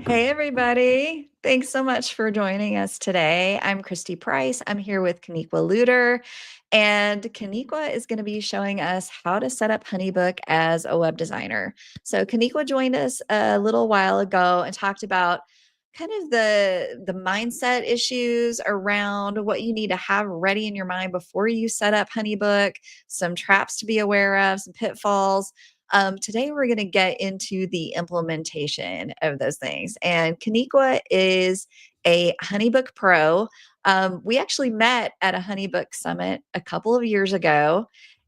Hey, everybody. Thanks so much for joining us today. I'm Christy Price. I'm here with Kenniqua Lewter, and Kenniqua is going to be showing us how to set up HoneyBook as a web designer. So Kenniqua joined us a little while ago and talked about kind of the mindset issues around what you need to have ready in your mind before you set up HoneyBook, some traps to be aware of, some pitfalls. Today, we're going to get into the implementation of those things. And Kenniqua is a HoneyBook Pro. We actually met at a HoneyBook Summit a couple of years ago,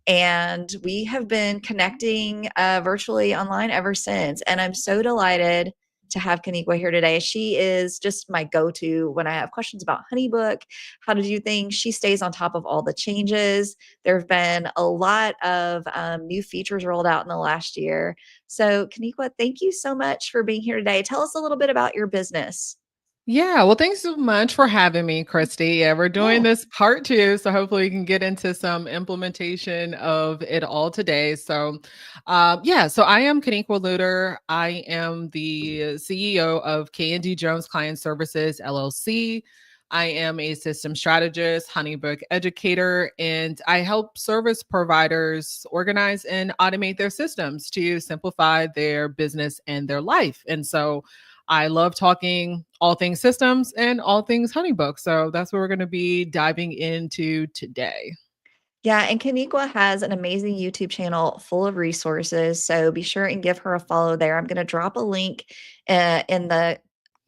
and we have been connecting virtually online ever since. And I'm so delighted to have Kenniqua here today. She is just my go-to when I have questions about HoneyBook, how to do things. She stays on top of all the changes. There have been a lot of new features rolled out in the last year. So Kenniqua, thank you so much for being here today. Tell us a little bit about your business. Yeah, well, thanks so much for having me, Christy. Yeah, we're doing Yeah. this part two, so hopefully we can get into some implementation of it all today. So I am Kenniqua Lewter. I am the CEO of K&D Jones Client Services LLC. I am a system strategist, HoneyBook educator, and I help service providers organize and automate their systems to simplify their business and their life. I love talking all things systems and all things HoneyBook. So that's what we're going to be diving into today. Yeah, and Kenniqua has an amazing YouTube channel full of resources. So be sure and give her a follow there. I'm going to drop a link in the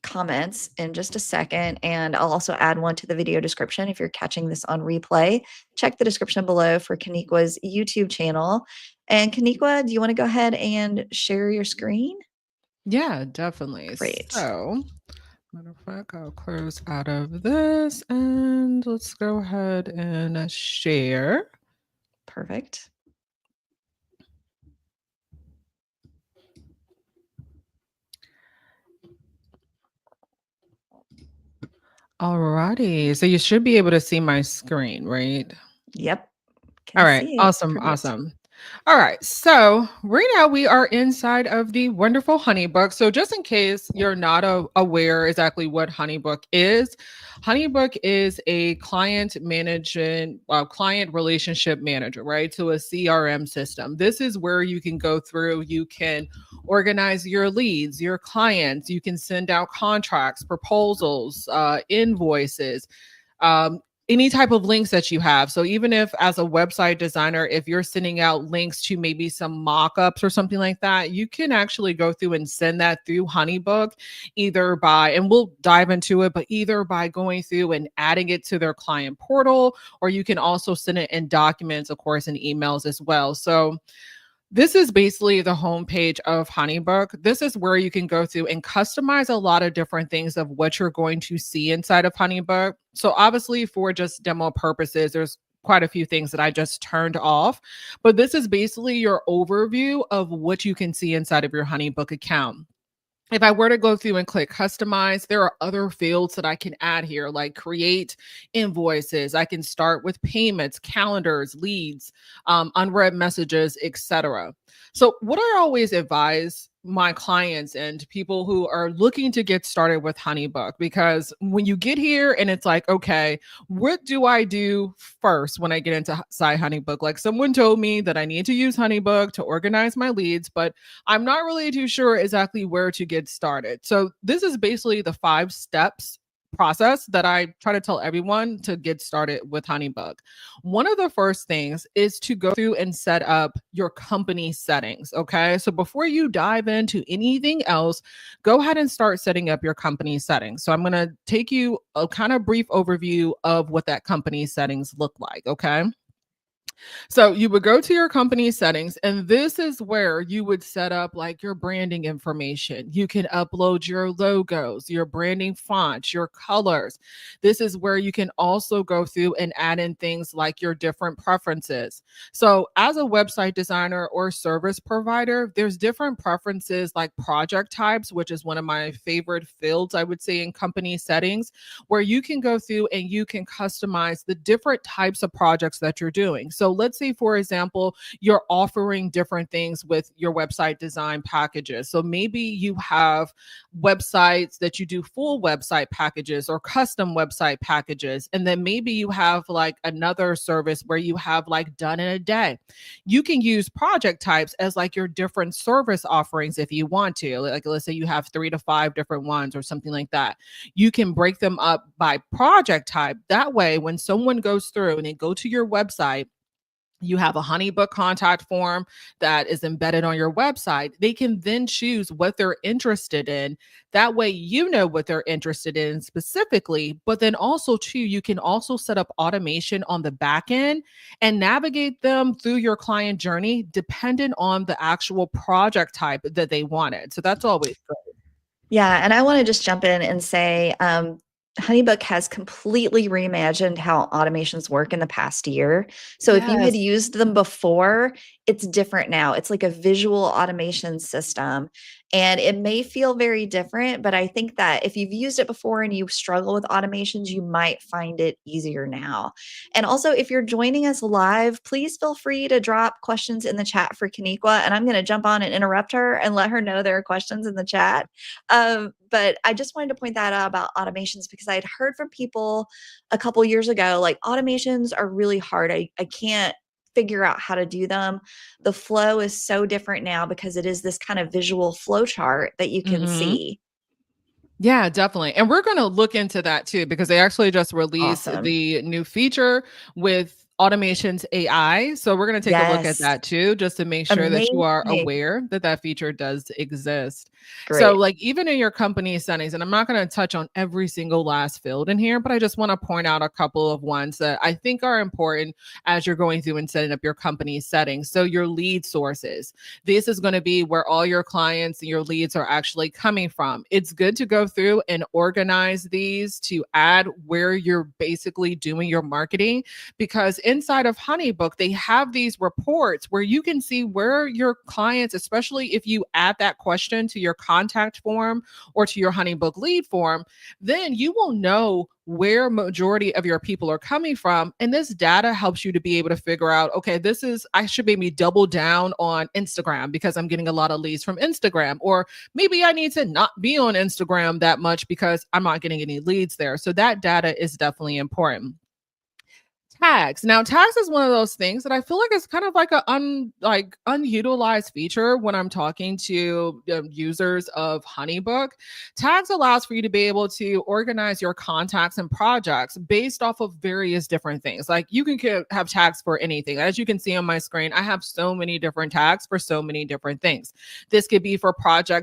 comments in just a second. And I'll also add one to the video description if you're catching this on replay. Check the description below for Kenniqua's YouTube channel. And Kenniqua, do you want to go ahead and share your screen? Yeah, definitely. Great. So, matter of fact, I'll close out of this and let's go ahead and share. Perfect. Alrighty. So you should be able to see my screen, right? Yep. All Can right. see it. Awesome. Perfect. Awesome. All right. So right now we are inside of the wonderful HoneyBook. So just in case you're not aware exactly what HoneyBook is a client relationship manager, right? So a CRM system. This is where you can go through, you can organize your leads, your clients, you can send out contracts, proposals, invoices, any type of links that you have. So even if as a website designer, if you're sending out links to maybe some mock-ups or something like that, you can actually go through and send that through HoneyBook, either by, and we'll dive into it, but either by going through and adding it to their client portal, or you can also send it in documents, of course, in emails as well. So this is basically the homepage of HoneyBook. This is where you can go through and customize a lot of different things of what you're going to see inside of HoneyBook. So obviously for just demo purposes, there's quite a few things that I just turned off, but this is basically your overview of what you can see inside of your HoneyBook account. If I were to go through and click customize, there are other fields that I can add here, like create invoices. I can start with payments, calendars, leads, unread messages, etc. So what I always advise my clients and people who are looking to get started with HoneyBook, because when you get here and it's like, okay, what do I do first when I get inside HoneyBook? Like someone told me that I need to use HoneyBook to organize my leads, but I'm not really too sure exactly where to get started. So this is basically the 5 steps process that I try to tell everyone to get started with HoneyBook. One of the first things is to go through and set up your company settings. Okay. So before you dive into anything else, go ahead and start setting up your company settings. So I'm going to take you a kind of brief overview of what that company settings look like. Okay. So you would go to your company settings, and this is where you would set up like your branding information. You can upload your logos, your branding fonts, your colors. This is where you can also go through and add in things like your different preferences. So as a website designer or service provider, there's different preferences like project types, which is one of my favorite fields, I would say, in company settings, where you can go through and you can customize the different types of projects that you're doing. So So let's say, for example, you're offering different things with your website design packages. So maybe you have websites that you do full website packages or custom website packages. And then maybe you have like another service where you have like done in a day. You can use project types as like your different service offerings if you want to. Like, let's say you have 3 to 5 different ones or something like that. You can break them up by project type. That way, when someone goes through and they go to your website, you have a HoneyBook contact form that is embedded on your website. They can then choose what they're interested in. That way, you know what they're interested in specifically, but then also, too, you can also set up automation on the back end and navigate them through your client journey dependent on the actual project type that they wanted. So that's always good. Yeah, and I want to just jump in and say, HoneyBook has completely reimagined how automations work in the past year. So if you had Yes. used them before, it's different now. It's like a visual automation system. And it may feel very different, but I think that if you've used it before and you struggle with automations, you might find it easier now. And also, if you're joining us live, please feel free to drop questions in the chat for Kenniqua. And I'm going to jump on and interrupt her and let her know there are questions in the chat. But I just wanted to point that out about automations because I had heard from people a couple years ago, like automations are really hard. I can't figure out how to do them. The flow is so different now because it is this kind of visual flow chart that you can Mhm. see. Yeah, definitely. And we're going to look into that too, because they actually just released Awesome. the new feature with automations AI. So we're going to take a look at Yes. that too, just to make sure that you are Amazing. aware that that feature does exist. So, Great. like, even in your company settings, and I'm not going to touch on every single last field in here, but I just want to point out a couple of ones that I think are important as you're going through and setting up your company settings. So, your lead sources. This is going to be where all your clients and your leads are actually coming from. It's good to go through and organize these to add where you're basically doing your marketing, because inside of HoneyBook, they have these reports where you can see where your clients, especially if you add that question to your contact form or to your HoneyBook lead form, then you will know where majority of your people are coming from. And this data helps you to be able to figure out, okay, this is, I should maybe double down on Instagram because I'm getting a lot of leads from Instagram, or maybe I need to not be on Instagram that much because I'm not getting any leads there. So that data is definitely important. Tags. Now, tags is one of those things that I feel like it's kind of like unutilized feature when I'm talking to users of HoneyBook. Tags allows for you to be able to organize your contacts and projects based off of various different things. Like you can have tags for anything. As you can see on my screen, I have so many different tags for so many different things. This could be for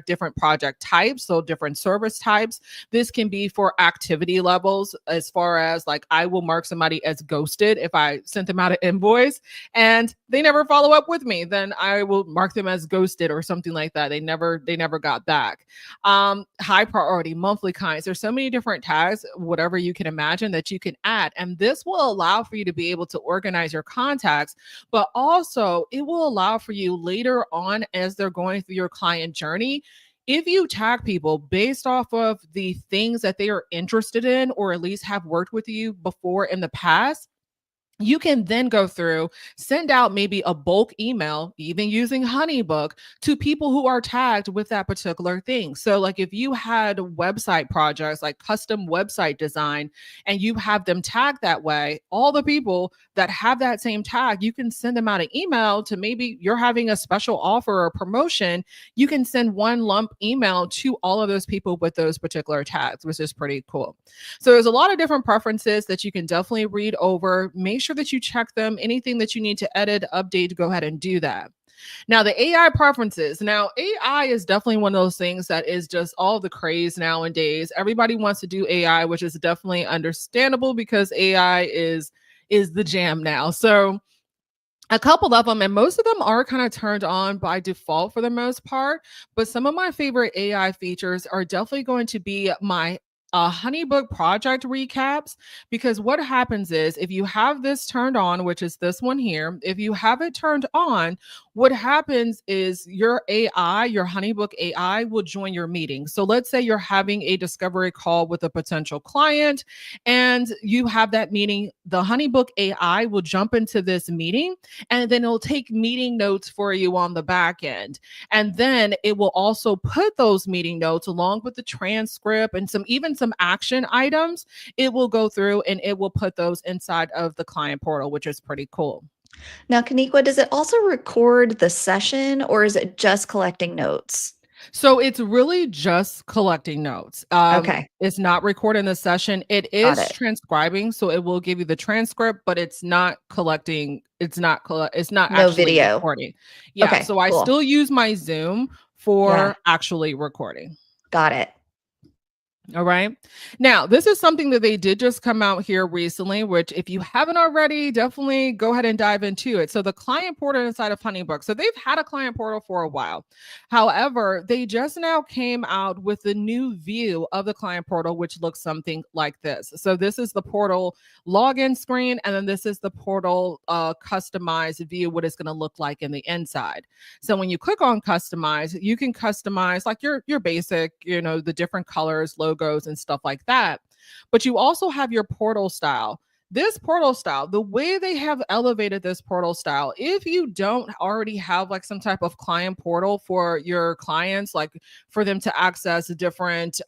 different project types, so different service types. This can be for activity levels, as far as like I will mark somebody as ghosted if I sent them out an invoice and they never follow up with me, then I will mark them as ghosted or something like that. They never got back. High priority, monthly kinds. There's so many different tags, whatever you can imagine, that you can add. And this will allow for you to be able to organize your contacts, but also it will allow for you later on as they're going through your client journey. If you tag people based off of the things that they are interested in, or at least have worked with you before in the past, you can then go through, send out maybe a bulk email, even using HoneyBook, to people who are tagged with that particular thing. So, like if you had website projects like custom website design and you have them tagged that way, all the people that have that same tag, you can send them out an email to, maybe you're having a special offer or promotion. You can send one lump email to all of those people with those particular tags, which is pretty cool. So there's a lot of different preferences that you can definitely read over. Make sure that you check them. Anything that you need to edit, update, go ahead and do that. Now, the AI preferences. Now, AI is definitely one of those things that is just all the craze nowadays. Everybody wants to do AI, which is definitely understandable because AI is the jam now. So a couple of them, and most of them are kind of turned on by default for the most part. But some of my favorite AI features are definitely going to be my HoneyBook project recaps, because what happens is if you have this turned on, which is this one here, if you have it turned on, what happens is your AI, your HoneyBook AI will join your meeting. So let's say you're having a discovery call with a potential client and you have that meeting, the HoneyBook AI will jump into this meeting and then it'll take meeting notes for you on the back end. And then it will also put those meeting notes along with the transcript and even some action items. It will go through and it will put those inside of the client portal, which is pretty cool. Now, Kenniqua, does it also record the session or is it just collecting notes? So it's really just collecting notes. Okay, It's not recording the session. It got is it. transcribing, so it will give you the transcript, but it's not collecting. It's not No actually video. recording. Yeah. Okay, So I cool. still use my Zoom Yeah, for actually recording. got it. All right. Now, this is something that they did just come out here recently, which if you haven't already, definitely go ahead and dive into it. So the client portal inside of HoneyBook. So they've had a client portal for a while. However, they just now came out with the new view of the client portal, which looks something like this. So this is the portal login screen, and then this is the portal customized view, what it's going to look like in the inside. So when you click on customize, you can customize like your basic, the different colors, logos and stuff like that. But you also have your portal style. This portal style, the way they have elevated this portal style, if you don't already have like some type of client portal for your clients, like for them to access different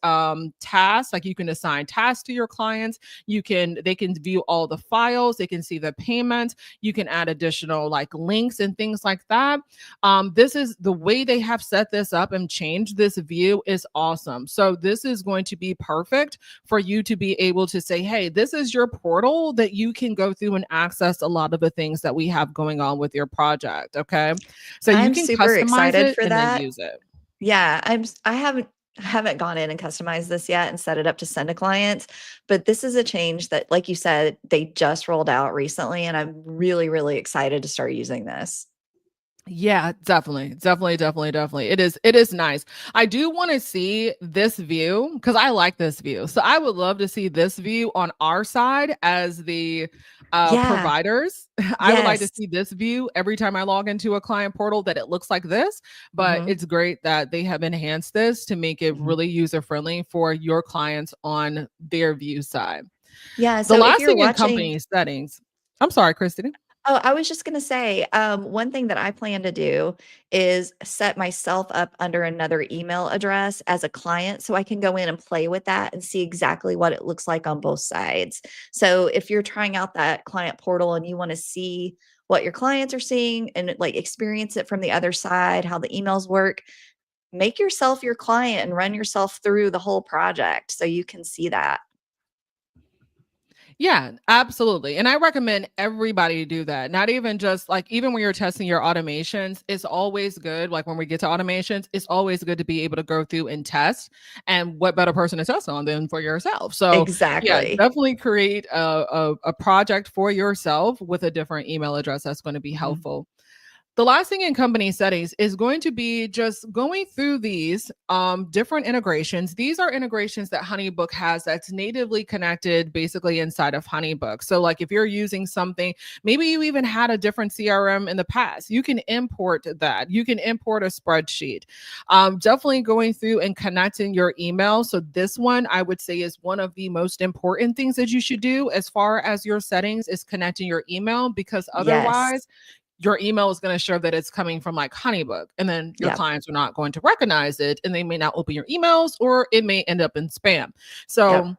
tasks, like you can assign tasks to your clients, they can view all the files, they can see the payment, you can add additional like links and things like that. This is the way they have set this up and changed this view is awesome. So this is going to be perfect for you to be able to say, hey, this is your portal that you can go through and access a lot of the things that we have going on with your project. Okay. So you I'm can super customize excited it for and then that. use it. Yeah, I haven't gone in and customized this yet and set it up to send to clients, but this is a change that, like you said, they just rolled out recently, and I'm really, really excited to start using this. Yeah, definitely. It is nice. I do want to see this view because I like this view. So I would love to see this view on our side as the Yeah, providers. I would like to yes. see this view every time I log into a client portal that it looks like this, but Mhm, it's great that they have enhanced this to make it mhm. really user friendly for your clients on their view side. Yeah, The so if last you're thing in watching company settings, I'm sorry, Christy. Oh, I was just gonna say, one thing that I plan to do is set myself up under another email address as a client so I can go in and play with that and see exactly what it looks like on both sides. So if you're trying out that client portal and you want to see what your clients are seeing and like experience it from the other side, how the emails work, make yourself your client and run yourself through the whole project so you can see that. Yeah, absolutely. And I recommend everybody do that. Not even just like, even when you're testing your automations, it's always good. Like when we get to automations, it's always good to be able to go through and test. And what better person to test on than for yourself? So, yeah, Exactly. definitely create a project for yourself with a different email address. That's going to be Mhm. helpful. The last thing in company settings is going to be just going through these different integrations. These are integrations that HoneyBook has that's natively connected basically inside of HoneyBook. So like if you're using something, maybe you even had a different CRM in the past, you can import that. You can import a spreadsheet. Definitely going through and connecting your email. So this one I would say is one of the most important things that you should do as far as your settings is connecting your email, because Yes. otherwise your email is going to show that it's coming from like HoneyBook, and then your Yep. clients are not going to recognize it and they may not open your emails, or it may end up in spam. Yep. So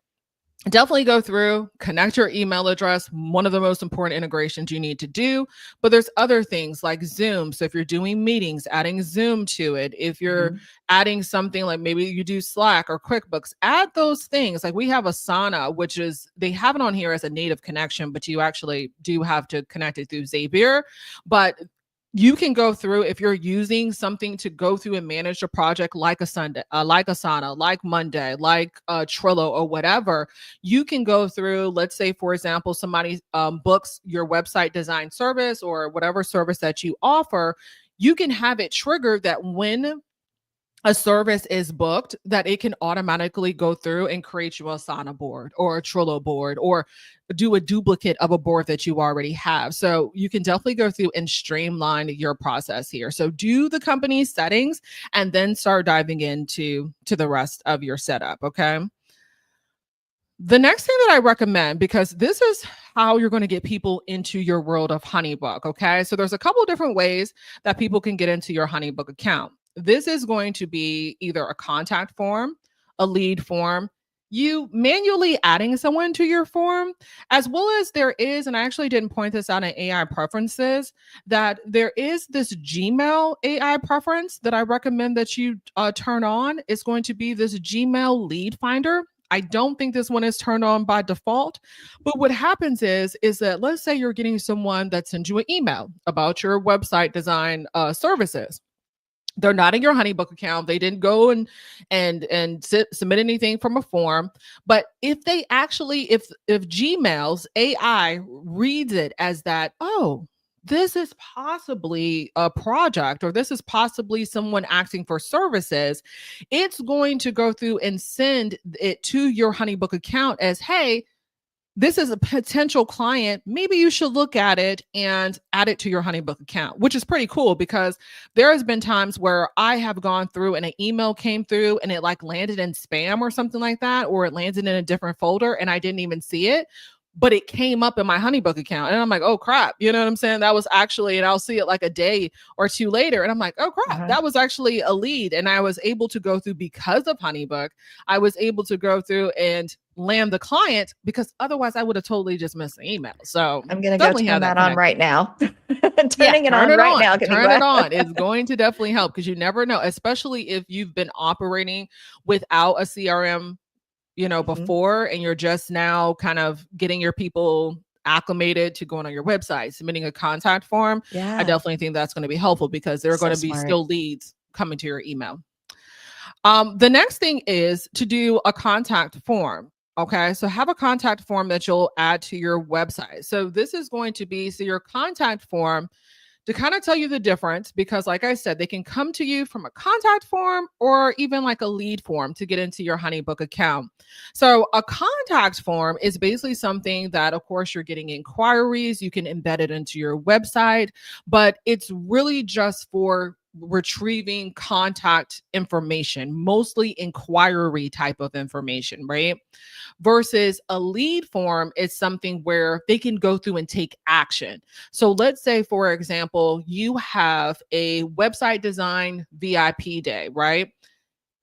definitely go through, connect your email address, one of the most important integrations you need to do. But there's other things like Zoom. So if you're doing meetings, adding Zoom to it. If you're Mhm. adding something like maybe you do Slack or QuickBooks, add those things. Like we have Asana, which is, they have it on here as a native connection, but you actually do have to connect it through Zapier. But you can go through, if you're using something to go through and manage a project like like Asana, like Monday, like Trello or whatever. You can go through, let's say, for example, somebody books your website design service or whatever service that you offer. You can have it triggered that when a service is booked, that it can automatically go through and create you a Asana board or a Trello board or do a duplicate of a board that you already have. So you can definitely go through and streamline your process here. So do the company settings and then start diving into the rest of your setup. Okay. The next thing that I recommend, because this is how you're going to get people into your world of HoneyBook. Okay. So there's a couple of different ways that people can get into your HoneyBook account. This is going to be either a contact form, a lead form, you manually adding someone to your form, as well as there is, and I actually didn't point this out in AI preferences, that there is this Gmail AI preference that I recommend that you turn on. It's going to be this Gmail lead finder. I don't think this one is turned on by default, but what happens is that let's say you're getting someone that sends you an email about your website design services. They're not in your HoneyBook account. They didn't go and submit anything from a form. But if they actually, if Gmail's AI reads it as that, oh, this is possibly a project, or this is possibly someone asking for services, it's going to go through and send it to your HoneyBook account as, hey, this is a potential client. Maybe you should look at it and add it to your HoneyBook account, which is pretty cool, because there has been times where I have gone through and an email came through and it like landed in spam or something like that, or it landed in a different folder and I didn't even see it, but it came up in my HoneyBook account. And I'm like, oh crap. You know what I'm saying? That was actually, and I'll see it like a day or two later. And I'm like, oh crap, that was actually a lead. And I was able to go through, because of HoneyBook, I was able to go through and land the client, because otherwise I would have totally just missed the email. So I'm going to go turn that on right now. Turning it on right now. Turn it on is going to definitely help, because you never know, especially if you've been operating without a CRM, you know, before, and you're just now kind of getting your people acclimated to going on your website, submitting a contact form. I definitely think that's going to be helpful, because there are going to be still leads coming to your email. The next thing is to do a contact form. Okay, so have a contact form that you'll add to your website. So this is going to be, so your contact form, to kind of tell you the difference, because like I said, they can come to you from a contact form or even like a lead form to get into your HoneyBook account. So a contact form is basically something that, of course, you're getting inquiries, you can embed it into your website, but it's really just for retrieving contact information, mostly inquiry type of information, right? Versus a lead form is something where they can go through and take action. So let's say, for example, you have a website design VIP day, right?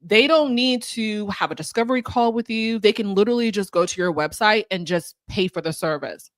They don't need to have a discovery call with you. They can literally just go to your website and just pay for the service.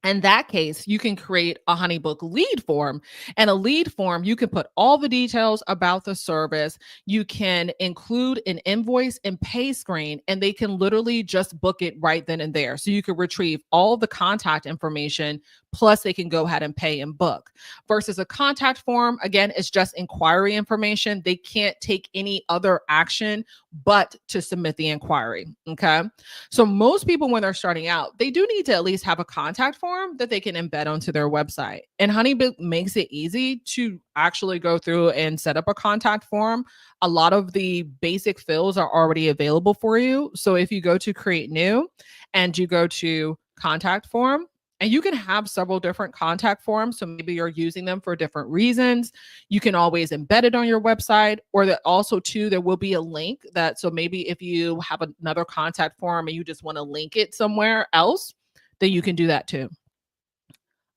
In that case, you can create a HoneyBook lead form. And a lead form, you can put all the details about the service. You can include an invoice and pay screen, and they can literally just book it right then and there. So you can retrieve all the contact information, plus they can go ahead and pay and book. Versus a contact form, again, it's just inquiry information. They can't take any other action but to submit the inquiry. Okay. So most people, when they're starting out, they do need to at least have a contact form that they can embed onto their website. And HoneyBook makes it easy to actually go through and set up a contact form. A lot of the basic fields are already available for you. So if you go to create new and you go to contact form, and you can have several different contact forms. So maybe you're using them for different reasons. You can always embed it on your website, or that also too, there will be a link that, so maybe if you have another contact form and you just want to link it somewhere else, then you can do that too.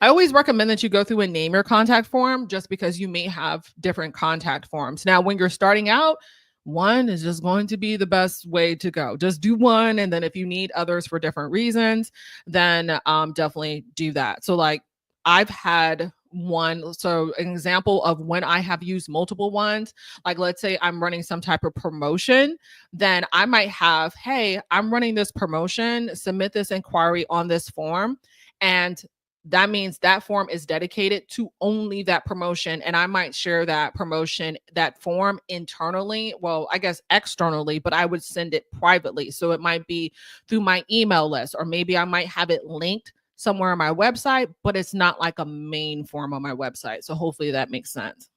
I always recommend that you go through and name your contact form, just because you may have different contact forms. Now, when you're starting out, one is just going to be the best way to go. Just do one. And then if you need others for different reasons, then definitely do that. So like I've had one, so an example of when I have used multiple ones, like let's say I'm running some type of promotion, then I might have, hey, I'm running this promotion, submit this inquiry on this form. And that means that form is dedicated to only that promotion. And I might share that promotion, that form internally, well, I guess externally, but I would send it privately. So it might be through my email list, or maybe I might have it linked somewhere on my website, but it's not like a main form on my website. So hopefully that makes sense.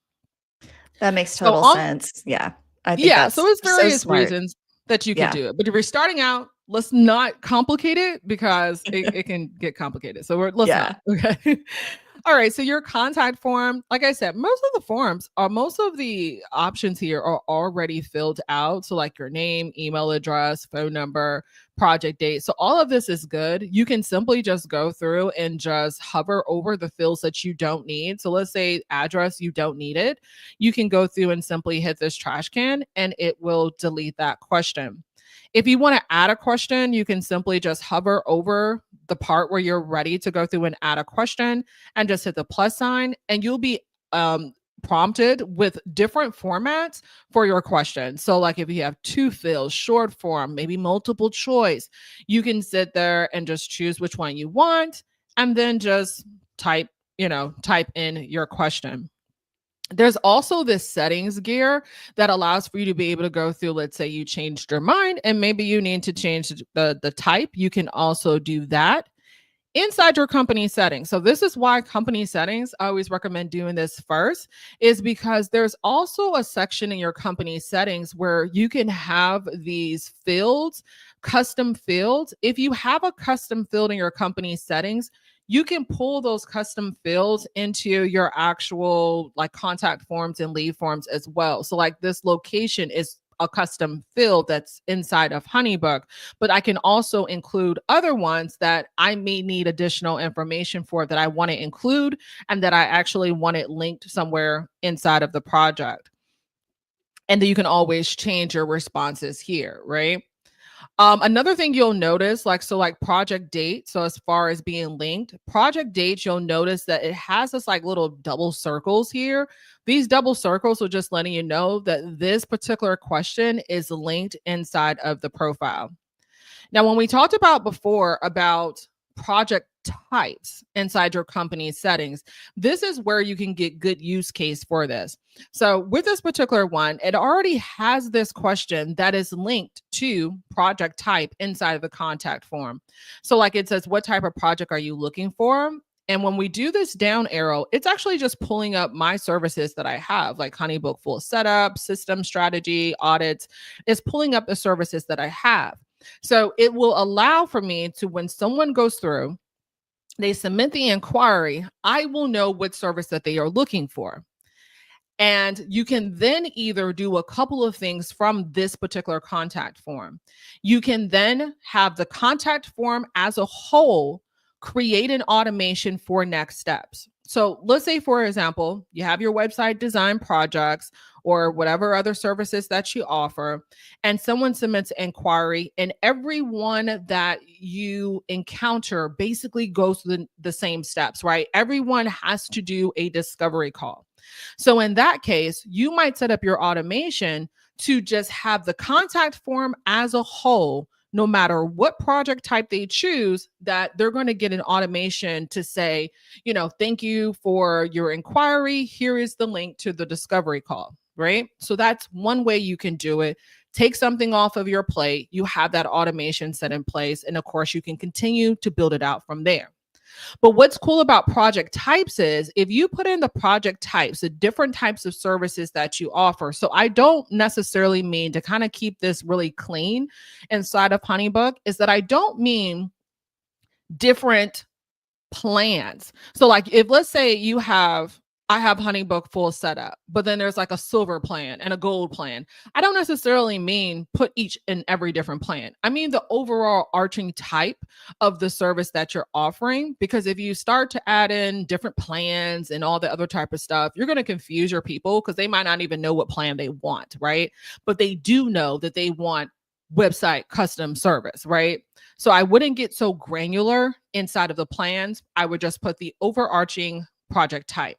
That makes total sense. Yeah. I think Yeah, that's so it's so various smart. reasons that you can Yeah. do it. But if you're starting out, let's not complicate it because it can get complicated. So let's not. Yeah. Okay. All right. So your contact form, like I said, most of the options here are already filled out. So like your name, email address, phone number, project date. So all of this is good. You can simply just go through and just hover over the fields that you don't need. So let's say address, you don't need it. You can go through and simply hit this trash can and it will delete that question. If you want to add a question, you can simply just hover over the part where you're ready to go through and add a question and just hit the plus sign, and you'll be prompted with different formats for your question. So, like if you have two fields, short form, maybe multiple choice, you can sit there and just choose which one you want and then just type in your question. There's also this settings gear that allows for you to be able to go through. Let's say you changed your mind and maybe you need to change the type. You can also do that inside your company settings. So this is why company settings, I always recommend doing this first, is because there's also a section in your company settings where you can have these fields, custom fields. If you have a custom field in your company settings, you can pull those custom fields into your actual like contact forms and lead forms as well. So like this location is a custom field that's inside of HoneyBook, but I can also include other ones that I may need additional information for that I want to include and that I actually want it linked somewhere inside of the project. And then you can always change your responses here, right? Another thing you'll notice, like project date. So as far as being linked, project date, you'll notice that it has this like little double circles here. These double circles are just letting you know that this particular question is linked inside of the profile. Now, when we talked about before about project types inside your company settings, this is where you can get good use case for this. So with this particular one, it already has this question that is linked to project type inside of the contact form. So like it says, what type of project are you looking for? And when we do this down arrow, it's actually just pulling up my services that I have, like HoneyBook Full Setup, System Strategy, Audits. It's pulling up the services that I have. So it will allow for me to, when someone goes through, they submit the inquiry, I will know what service that they are looking for. And you can then either do a couple of things from this particular contact form. You can then have the contact form as a whole create an automation for next steps. So let's say, for example, you have your website design projects or whatever other services that you offer, and someone submits an inquiry, and everyone that you encounter basically goes through the same steps, right? Everyone has to do a discovery call. So in that case, you might set up your automation to just have the contact form as a whole, no matter what project type they choose, that they're going to get an automation to say, thank you for your inquiry. Here is the link to the discovery call, right? So that's one way you can do it. Take something off of your plate. You have that automation set in place. And of course, you can continue to build it out from there. But what's cool about project types is if you put in the project types, the different types of services that you offer. So I don't necessarily mean to kind of keep this really clean inside of HoneyBook, is that I don't mean different plans. So like if let's say I have HoneyBook Full Setup, but then there's like a silver plan and a gold plan. I don't necessarily mean put each and every different plan. I mean the overall arching type of the service that you're offering, because if you start to add in different plans and all the other type of stuff, you're going to confuse your people because they might not even know what plan they want, right? But they do know that they want website custom service, right? So I wouldn't get so granular inside of the plans. I would just put the overarching project type.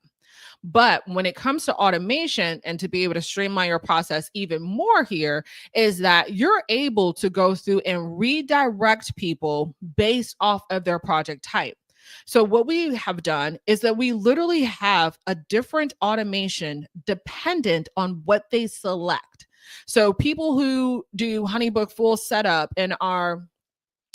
But when it comes to automation and to be able to streamline your process even more here, is that you're able to go through and redirect people based off of their project type. So what we have done is that we literally have a different automation dependent on what they select. So people who do HoneyBook Full Setup and our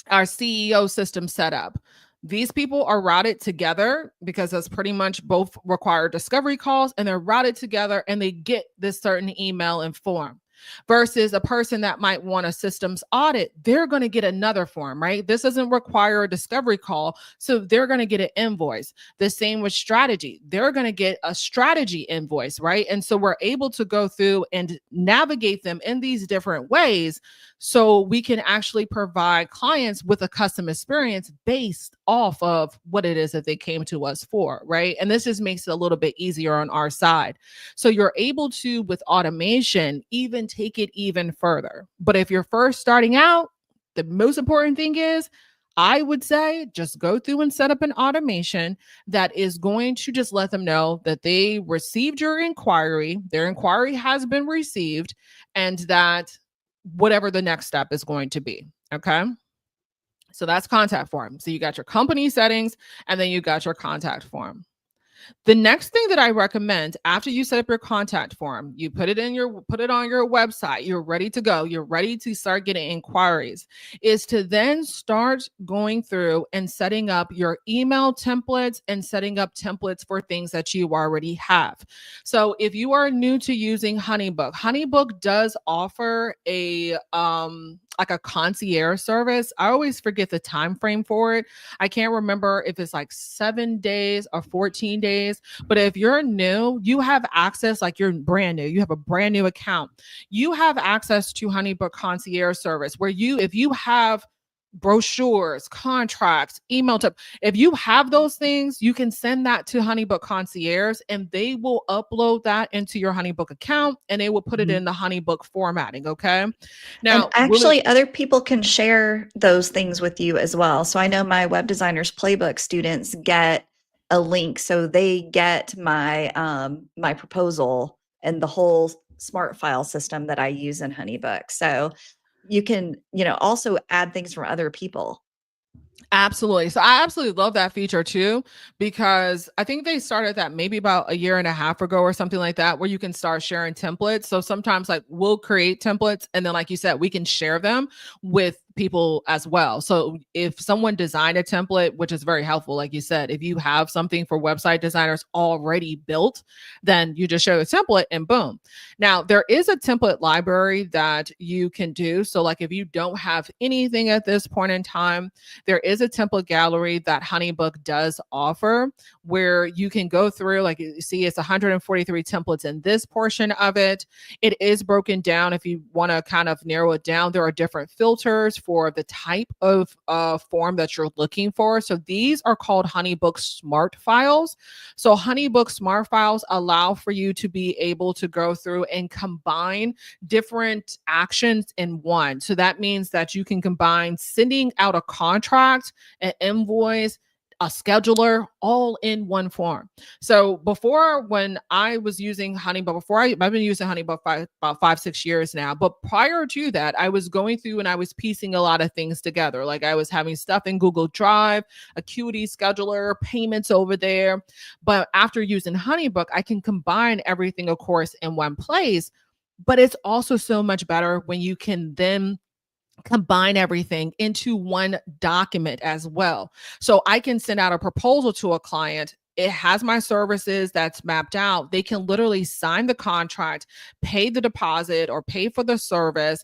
CEO system setup, these people are routed together because that's pretty much both require discovery calls, and they're routed together and they get this certain email and form. versus a person that might want a systems audit. They're going to get another form, right? This doesn't require a discovery call. So they're going to get an invoice. The same with strategy. They're going to get a strategy invoice, right? And so we're able to go through and navigate them in these different ways so we can actually provide clients with a custom experience based off of what it is that they came to us for, right? And this just makes it a little bit easier on our side. So you're able to, with automation, even take it even further. But if you're first starting out, the most important thing is, I would say, just go through and set up an automation that is going to just let them know that they received your inquiry, their inquiry has been received, and that whatever the next step is going to be. Okay. So that's contact form. So you got your company settings, and then you got your contact form. The next thing that I recommend after you set up your contact form, you put it on your website, you're ready to go, you're ready to start getting inquiries, is to then start going through and setting up your email templates and setting up templates for things that you already have. So if you are new to using HoneyBook, HoneyBook does offer a like a concierge service. I always forget the time frame for it. I can't remember if it's like 7 days or 14 days, but if you're new, you have access, like you're brand new, you have a brand new account, you have access to HoneyBook concierge service where if you have brochures, contracts, email tip. If you have those things, you can send that to HoneyBook Concierge and they will upload that into your HoneyBook account and they will put it in the HoneyBook formatting. Okay. Now, and actually other people can share those things with you as well. So I know my Web Designers Playbook students get a link. So they get my my proposal and the whole smart file system that I use in HoneyBook. So you can, also add things from other people. absolutely. So I absolutely love that feature too, because I think they started that maybe about a year and a half ago or something like that, where you can start sharing templates. So sometimes like we'll create templates and then, like you said, we can share them with people as well. So if someone designed a template, which is very helpful, like you said, if you have something for website designers already built, then you just share the template and boom. Now, there is a template library that you can do. So like if you don't have anything at this point in time, there is a template gallery that HoneyBook does offer where you can go through, like you see, it's 143 templates in this portion of it. It is broken down. If you want to kind of narrow it down, there are different filters for the type of form that you're looking for. So these are called HoneyBook Smart Files. So HoneyBook Smart Files allow for you to be able to go through and combine different actions in one. So that means that you can combine sending out a contract, an invoice, a scheduler, all in one form. So before, when I was using HoneyBook, I've been using HoneyBook about 5-6 years now, but prior to that, I was going through and I was piecing a lot of things together. Like I was having stuff in Google Drive, Acuity scheduler, payments over there. But after using HoneyBook, I can combine everything, of course, in one place. But it's also so much better when you can then combine everything into one document as well. So I can send out a proposal to a client. It has my services that's mapped out. They can literally sign the contract, pay the deposit or pay for the service,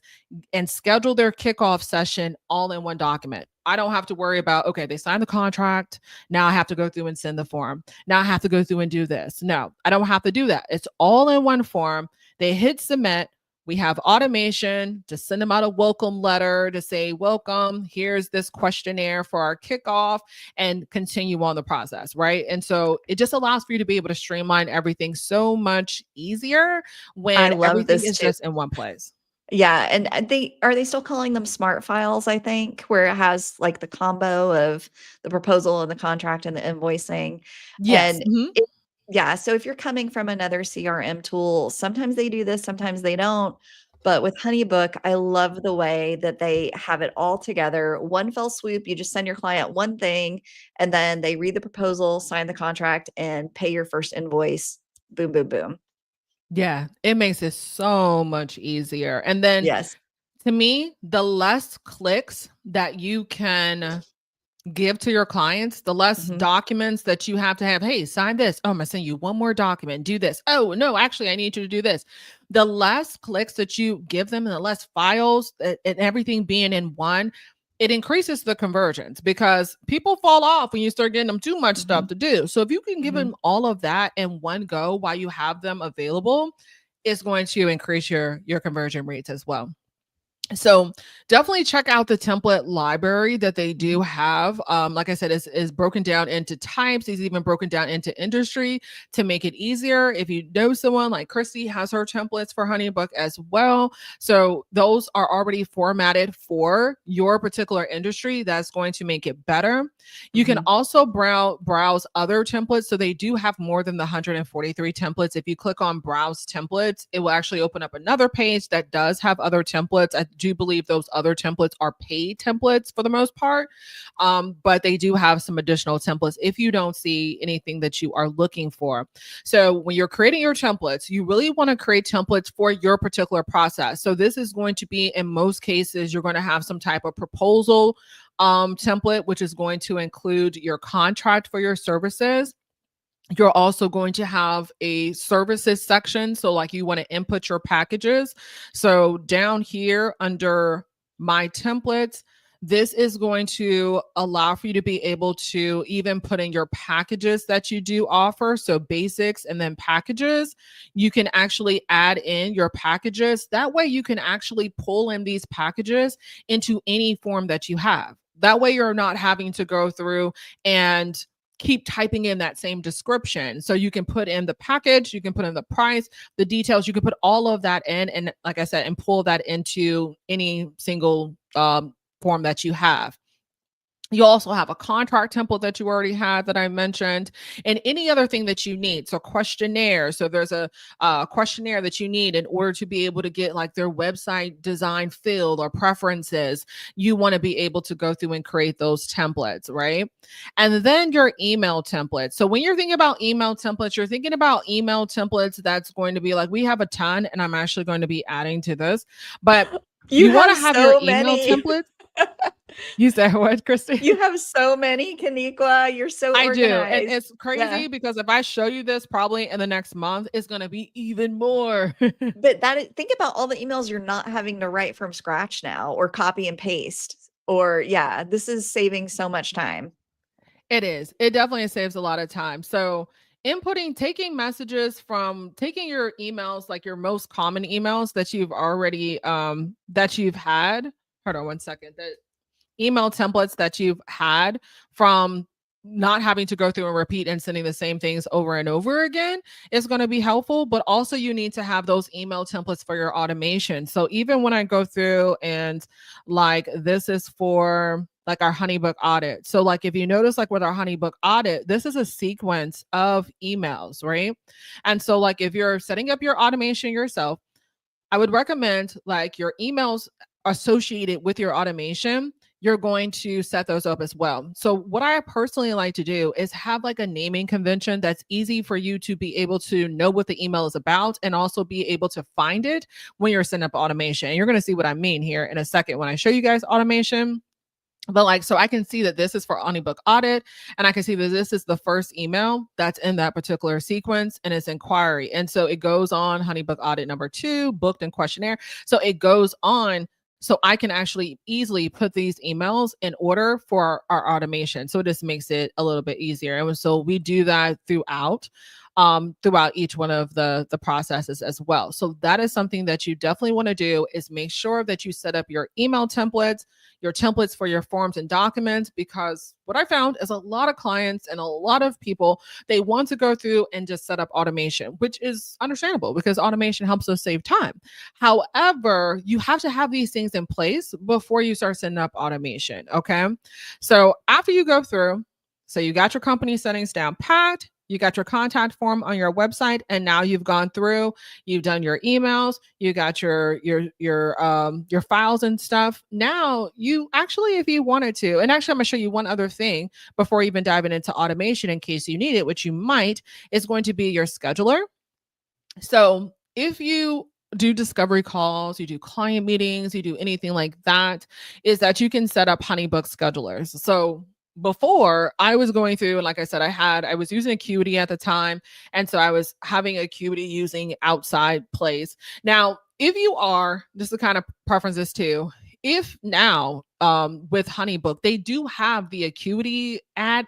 and schedule their kickoff session all in one document. I don't have to worry about, okay, they signed the contract. Now I have to go through and send the form. Now I have to go through and do this. No, I don't have to do that. It's all in one form. They hit submit. We have automation to send them out a welcome letter to say, welcome, here's this questionnaire for our kickoff, and continue on the process, right? And so it just allows for you to be able to streamline everything so much easier I when love everything this is too. just in one place. Yeah, and they still calling them smart files, I think, where it has like the combo of the proposal and the contract and the invoicing. Yes. And Mhm. it, yeah, so if you're coming from another CRM tool, sometimes they do this, sometimes they don't. But with HoneyBook, I love the way that they have it all together. One fell swoop, you just send your client one thing, and then they read the proposal, sign the contract, and pay your first invoice. Boom, boom, boom. Yeah, it makes it so much easier. And then Yes. to me, the less clicks that you can give to your clients, the less Mhm. documents that you have to have. Hey, sign this. Oh, I'm gonna send you one more document. Do this. Oh, no, actually, I need you to do this. The less clicks that you give them and the less files and everything being in one, it increases the conversions because people fall off when you start getting them too much stuff Mhm. to do. So if you can give Mhm. them all of that in one go while you have them available, it's going to increase your conversion rates as well. So definitely check out the template library that they do Mhm. have. Like I said, is broken down into types. It's even broken down into industry to make it easier. If you know someone like Christy has her templates for HoneyBook as well. So those are already formatted for your particular industry. That's going to make it better. You can Mhm. also browse other templates. So they do have more than the 143 templates. If you click on browse templates, it will actually open up another page that does have other templates. I do believe those other templates are paid templates for the most part, but they do have some additional templates if you don't see anything that you are looking for. So when you're creating your templates, you really want to create templates for your particular process. So this is going to be, in most cases, you're going to have some type of proposal template, which is going to include your contract for your services. You're also going to have a services section. So, like, you want to input your packages. So, down here under my templates, this is going to allow for you to be able to even put in your packages that you do offer. So, basics and then packages. You can actually add in your packages. That way, you can actually pull in these packages into any form that you have. That way, you're not having to go through and keep typing in that same description. So you can put in the package, you can put in the price, the details, you can put all of that in. And like I said, and pull that into any single form that you have. You also have a contract template that you already had that I mentioned, and any other thing that you need. So questionnaire. So there's a questionnaire that you need in order to be able to get like their website design filled or preferences. You want to be able to go through and create those templates, right? And then your email templates. So when you're thinking about email templates, you're thinking about email templates that's going to be like, we have a ton, and I'm actually going to be adding to this, but You you want have to have your so email many. templates. You said what, Christy? You have so many, Kenniqua. You're so I do. And organized. it's Yeah. crazy because if I show you this probably in the next month, it's going to be even more. But think about all the emails you're not having to write from scratch now or copy and paste. Or yeah, this is saving so much time. It is. It definitely saves a lot of time. So, taking messages from taking your emails, like your most common emails that you've already that you've had. Hold on one second. The email templates that you've had from not having to go through and repeat and sending the same things over and over again is going to be helpful. But also, you need to have those email templates for your automation. So even when I go through and like this is for like our HoneyBook audit. So like if you notice like with our HoneyBook audit, this is a sequence of emails, right? And so like if you're setting up your automation yourself, I would recommend like your emails associated with your automation, you're going to set those up as well. So what I personally like to do is have like a naming convention that's easy for you to be able to know what the email is about and also be able to find it when you're setting up automation. And you're going to see what I mean here in a second when I show you guys automation. But like, so I can see that this is for HoneyBook audit, and I can see that this is the first email that's in that particular sequence, and it's inquiry. And so it goes on HoneyBook audit number 2, booked and questionnaire. So it goes on. So I can actually easily put these emails in order for our automation. So this makes it a little bit easier. And so we do that throughout each one of the processes as well. So that is something that you definitely want to do, is make sure that you set up your email templates, your templates for your forms and documents, because what I found is a lot of clients and a lot of people, they want to go through and just set up automation, which is understandable because automation helps us save time. However, you have to have these things in place before you start setting up automation. Okay. So after you go through, so you got your company settings down pat, you got your contact form on your website, and now you've gone through, you've done your emails, you got your files and stuff. Now you actually, if you wanted to, and actually I'm gonna show you one other thing before even diving into automation in case you need it, which you might, is going to be your scheduler. So if you do discovery calls, you do client meetings, you do anything like that, is that you can set up HoneyBook schedulers. So before I was going through, and like I said, I was using Acuity at the time. And so I was having Acuity using outside place. Now, if you are, just to kind of preference this too, if now with HoneyBook, they do have the Acuity ad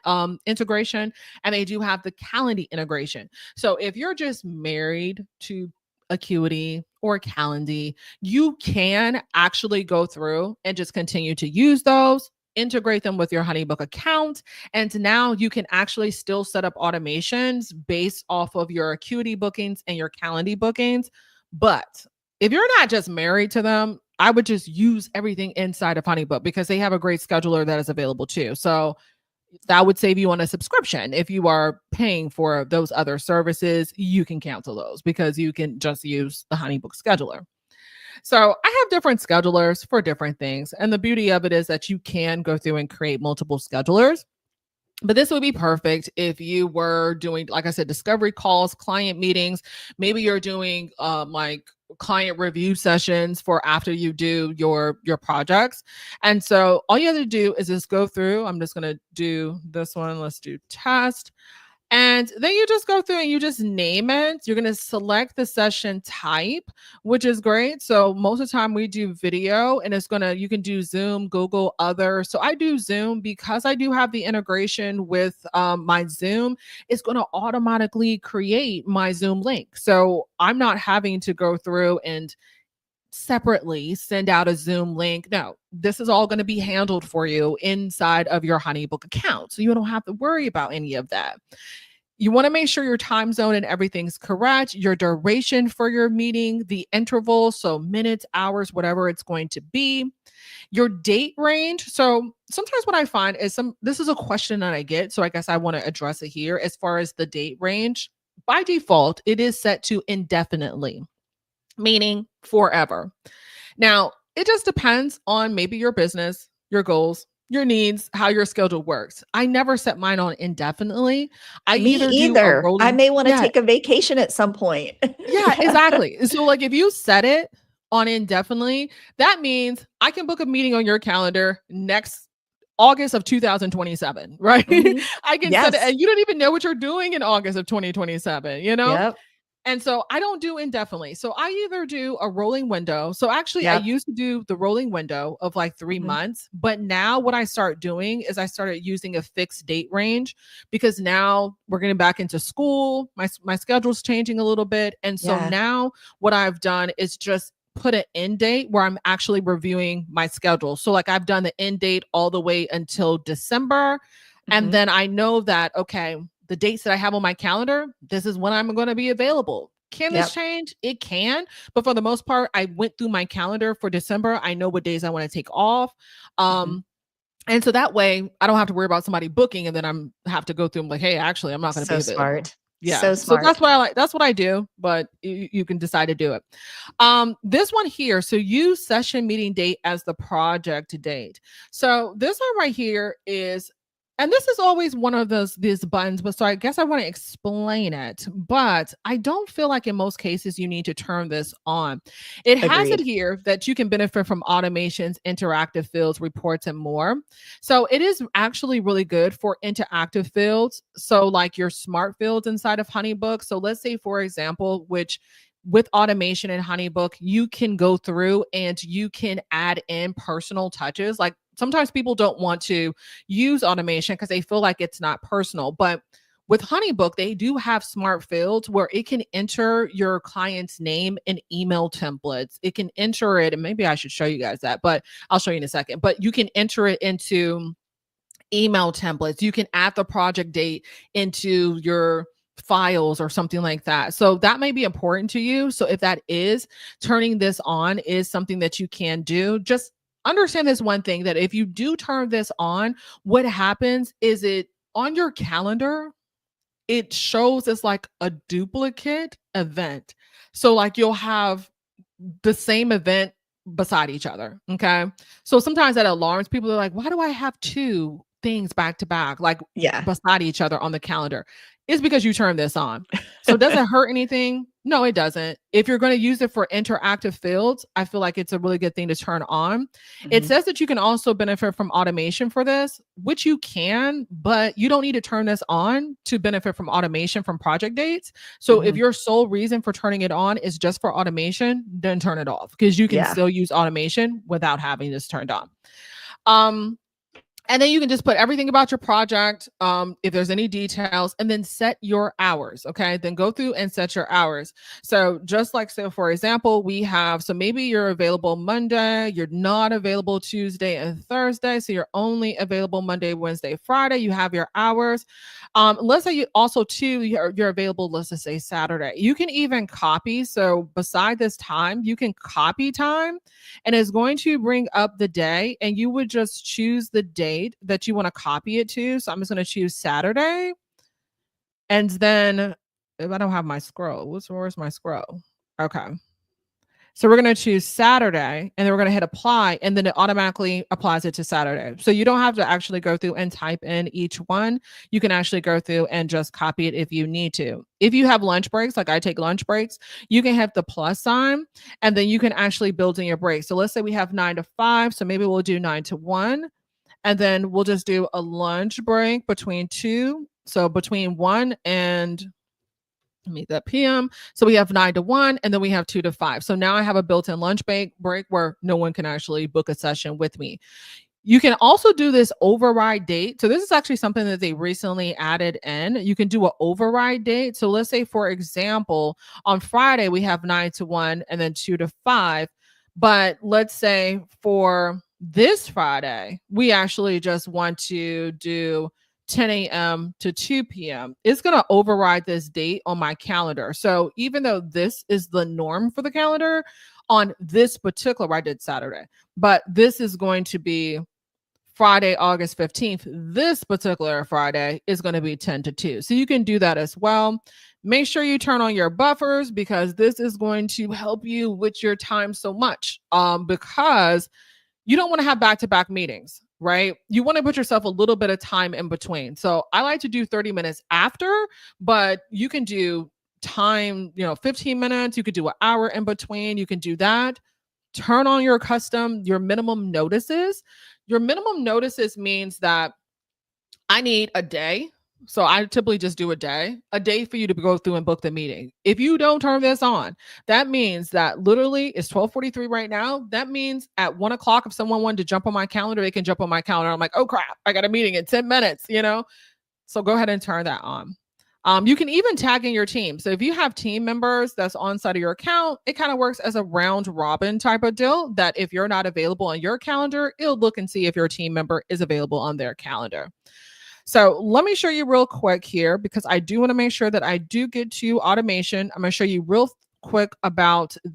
integration, and they do have the Calendly integration. So if you're just married to Acuity or Calendly, you can actually go through and just continue to use those, integrate them with your HoneyBook account. And now you can actually still set up automations based off of your Acuity bookings and your Calendly bookings. But if you're not just married to them, I would just use everything inside of HoneyBook, because they have a great scheduler that is available too. So that would save you on a subscription. If you are paying for those other services, you can cancel those because you can just use the HoneyBook scheduler. So I have different schedulers for different things. And the beauty of it is that you can go through and create multiple schedulers. But this would be perfect if you were doing, like I said, discovery calls, client meetings. Maybe you're doing like client review sessions for after you do your projects. And so all you have to do is just go through. I'm just going to do this one. Let's do test. And then you just go through and you just name it. You're going to select the session type, which is great. So most of the time we do video, and you can do Zoom, Google, other. So I do Zoom because I do have the integration with my Zoom. It's going to automatically create my Zoom link. So I'm not having to go through and separately send out a Zoom link. No, this is all going to be handled for you inside of your HoneyBook account. So you don't have to worry about any of that. You want to make sure your time zone and everything's correct, your duration for your meeting, the interval, so minutes, hours, whatever it's going to be, your date range. So sometimes what I find is this is a question that I get. So I guess I want to address it here. As far as the date range, by default, it is set to indefinitely, meaning forever. Now, it just depends on maybe your business, your goals, your needs, how your schedule works. I never set mine on indefinitely. Me either. I may want to take a vacation at some point. Yeah, exactly. So like if you set it on indefinitely, that means I can book a meeting on your calendar next August of 2027, right? Mhm. I can set it, and you don't even know what you're doing in August of 2027, you know? Yep. And so I don't do indefinitely. So I either do a rolling window. So actually, I used to do the rolling window of like 3 months. But now what I start doing is I started using a fixed date range, because now we're getting back into school. My schedule's changing a little bit. And so now what I've done is just put an end date where I'm actually reviewing my schedule. So like I've done the end date all the way until December. And then I know that, okay, the dates that I have on my calendar, this is when I'm going to be available. Can this change? It can. But for the most part, I went through my calendar for December. I know what days I want to take off. And so that way I don't have to worry about somebody booking and then I'm have to go through and like, hey, actually, I'm not going to be available. Smart. Yeah. So smart. So that's what I like. That's what I do, but you can decide to do it. This one here. So use session meeting date as the project date. So this one right here is, and this is always one of these buttons, but so I guess I want to explain it, but I don't feel like in most cases you need to turn this on. It has it here that you can benefit from automations, interactive fields, reports, and more. So it is actually really good for interactive fields. So like your smart fields inside of HoneyBook. So let's say, for example, with automation in HoneyBook, you can go through and you can add in personal touches. Like sometimes people don't want to use automation because they feel like it's not personal. But with HoneyBook, they do have smart fields where it can enter your client's name in email templates. It can enter it, and maybe I should show you guys that, but I'll show you in a second. But you can enter it into email templates. You can add the project date into your files or something like that. So that may be important to you. So if that is, turning this on is something that you can do. Just understand this one thing, that if you do turn this on, what happens is it on your calendar, it shows as like a duplicate event. So like you'll have the same event beside each other. Okay. So sometimes that alarms people. Are like, why do I have two things back to back, like beside each other on the calendar? is because you turned this on. So does it hurt anything? No, it doesn't. If you're going to use it for interactive fields, I feel like it's a really good thing to turn on. It says that you can also benefit from automation for this, which you can, but you don't need to turn this on to benefit from automation from project dates. So if your sole reason for turning it on is just for automation, then turn it off, because you can still use automation without having this turned on. And then you can just put everything about your project, if there's any details, and then set your hours, okay? Then go through and set your hours. So just like, so for example, we have, so maybe you're available Monday, you're not available Tuesday and Thursday, so you're only available Monday, Wednesday, Friday, you have your hours. Let's say you also too, you're available, let's just say Saturday. You can even copy, so beside this time, you can copy time, and it's going to bring up the day, and you would just choose the date that you want to copy it to. So I'm just going to choose Saturday. And then if I don't have my scroll, where's my scroll? Okay. So we're going to choose Saturday, and then we're going to hit apply, and then it automatically applies it to Saturday. So you don't have to actually go through and type in each one. You can actually go through and just copy it if you need to. If you have lunch breaks, like I take lunch breaks, you can hit the plus sign, and then you can actually build in your breaks. So let's say we have 9 to 5. So maybe we'll do 9 to 1. And then we'll just do a lunch break between 2. So between 1 and that PM. So we have 9 to 1, and then we have 2 to 5. So now I have a built-in lunch break where no one can actually book a session with me. You can also do this override date. So this is actually something that they recently added in. You can do an override date. So let's say, for example, on Friday, we have 9 to 1 and then 2 to 5. But let's say for this Friday, we actually just want to do 10 a.m. to 2 p.m. It's going to override this date on my calendar. So even though this is the norm for the calendar, on this particular, I did Saturday, but this is going to be Friday, August 15th. This particular Friday is going to be 10 to 2. So you can do that as well. Make sure you turn on your buffers, because this is going to help you with your time so much, because you don't want to have back-to-back meetings, right? You want to put yourself a little bit of time in between. So I like to do 30 minutes after, but you can do time, 15 minutes. You could do an hour in between. You can do that. Turn on your minimum notices. Your minimum notices means that I need a day. So I typically just do a day for you to go through and book the meeting. If you don't turn this on, that means that literally it's 12:43 right now. That means at 1 o'clock, if someone wanted to jump on my calendar, they can jump on my calendar. I'm like, oh crap, I got a meeting in 10 minutes, So go ahead and turn that on. You can even tag in your team. So if you have team members that's on side of your account, it kind of works as a round robin type of deal, that if you're not available on your calendar, it'll look and see if your team member is available on their calendar. So let me show you real quick here, because I do want to make sure that I do get to automation. I'm going to show you real quick about let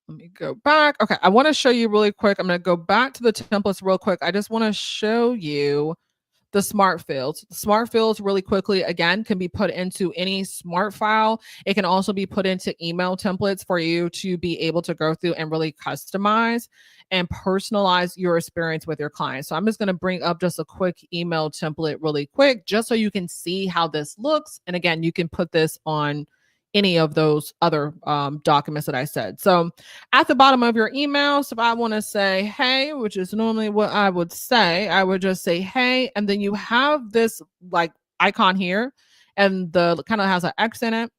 me go back. Okay. I want to show you really quick. I'm going to go back to the templates real quick. I just want to show you the smart fields. The smart fields really quickly, again, can be put into any smart file. It can also be put into email templates for you to be able to go through and really customize and personalize your experience with your clients. So I'm just going to bring up just a quick email template really quick, just so you can see how this looks. And again, you can put this on any of those other documents that I said. So at the bottom of your emails, if I want to say, hey, which is normally what I would say, I would just say, hey, and then you have this like icon here, and the kind of has an X in it.